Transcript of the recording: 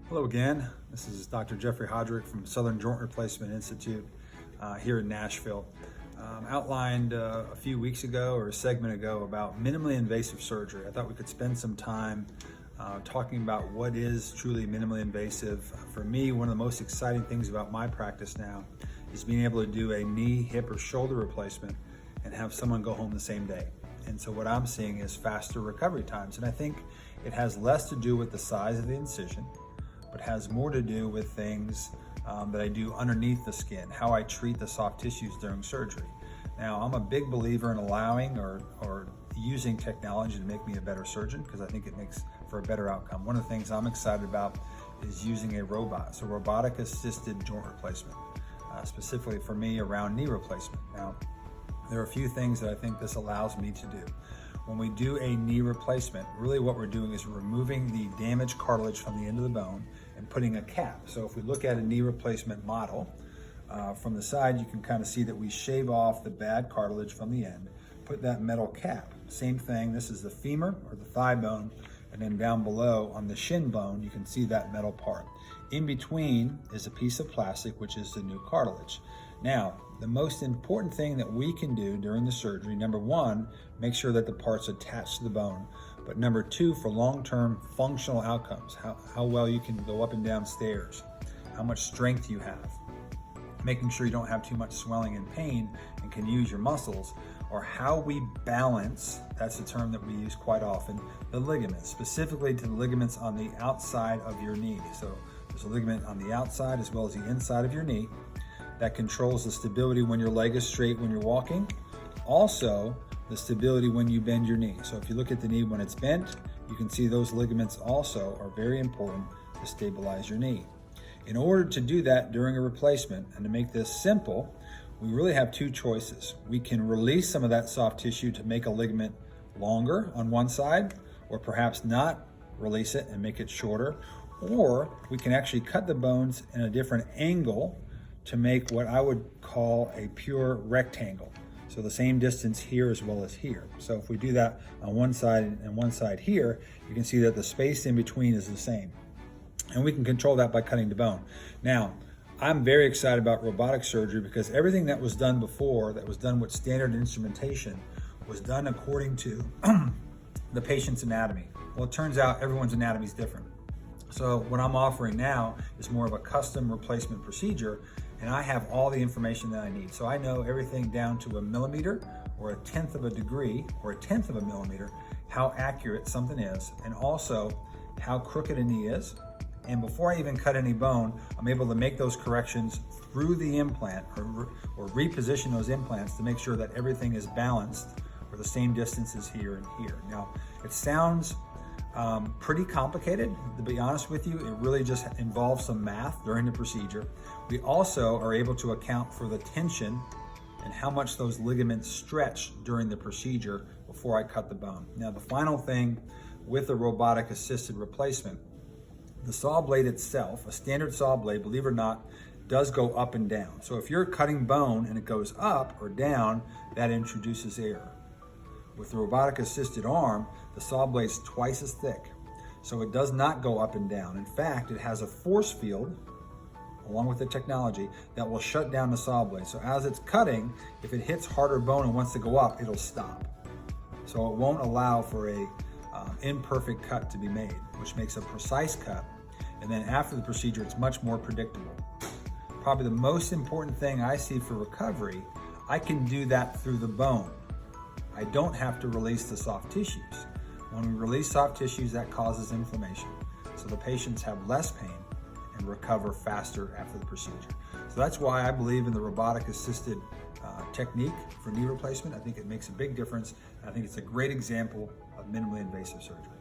Hello again. This is Dr. Jeffrey Hodrick from Southern Joint Replacement Institute here in Nashville. Outlined a few weeks ago or a segment ago about minimally invasive surgery. I thought we could spend some time talking about what is truly minimally invasive. For me, one of the most exciting things about my practice now is being able to do a knee, hip, or shoulder replacement and have someone go home the same day. And so what I'm seeing is faster recovery times. And I think it has less to do with the size of the incision, but has more to do with things that I do underneath the skin, how I treat the soft tissues during surgery. Now, I'm a big believer in allowing or using technology to make me a better surgeon because I think it makes for a better outcome. One of the things I'm excited about is using a robot, so robotic assisted joint replacement, specifically for me around knee replacement. Now, there are a few things that I think this allows me to do. When we do a knee replacement, really what we're doing is removing the damaged cartilage from the end of the bone and putting a cap. So if we look at a knee replacement model, from the side, you can kind of see that we shave off the bad cartilage from the end, put that metal cap. Same thing, this is the femur or the thigh bone, and then down below on the shin bone, you can see that metal part. In between is a piece of plastic, which is the new cartilage. Now, the most important thing that we can do during the surgery, number one, make sure that the part's attached to the bone. But number two, for long-term functional outcomes, how well you can go up and down stairs, how much strength you have, making sure you don't have too much swelling and pain and can use your muscles, or how we balance, that's a term that we use quite often, the ligaments, specifically to the ligaments on the outside of your knee. So there's a ligament on the outside as well as the inside of your knee that controls the stability when your leg is straight when you're walking. Also, the stability when you bend your knee. So if you look at the knee when it's bent, you can see those ligaments also are very important to stabilize your knee. In order to do that during a replacement, and to make this simple, we really have two choices. We can release some of that soft tissue to make a ligament longer on one side, or perhaps not release it and make it shorter, or we can actually cut the bones in a different angle to make what I would call a pure rectangle. So the same distance here as well as here. So if we do that on one side and one side here, you can see that the space in between is the same. And we can control that by cutting the bone. Now, I'm very excited about robotic surgery because everything that was done before, that was done with standard instrumentation, was done according to the patient's anatomy. Well, it turns out everyone's anatomy is different. So what I'm offering now is more of a custom replacement procedure, and I have all the information that I need. So I know everything down to a millimeter or a tenth of a degree or a tenth of a millimeter, how accurate something is, and also how crooked a knee is. And before I even cut any bone, I'm able to make those corrections through the implant or reposition those implants to make sure that everything is balanced for the same distances here and here. Now, it sounds pretty complicated, to be honest with you. It really just involves some math during the procedure. We also are able to account for the tension and how much those ligaments stretch during the procedure before I cut the bone. Now, the final thing with the robotic assisted replacement, the saw blade itself, a standard saw blade, believe it or not, does go up and down. So if you're cutting bone and it goes up or down, that introduces error. With the robotic assisted arm, the saw blade is twice as thick, so it does not go up and down. In fact, it has a force field, along with the technology, that will shut down the saw blade. So as it's cutting, if it hits harder bone and wants to go up, it'll stop. So it won't allow for a imperfect cut to be made, which makes a precise cut. And then after the procedure, it's much more predictable. Probably the most important thing I see for recovery, I can do that through the bone. I don't have to release the soft tissues. When we release soft tissues, that causes inflammation. So the patients have less pain and recover faster after the procedure. So that's why I believe in the robotic assisted technique for knee replacement. I think it makes a big difference. I think it's a great example of minimally invasive surgery.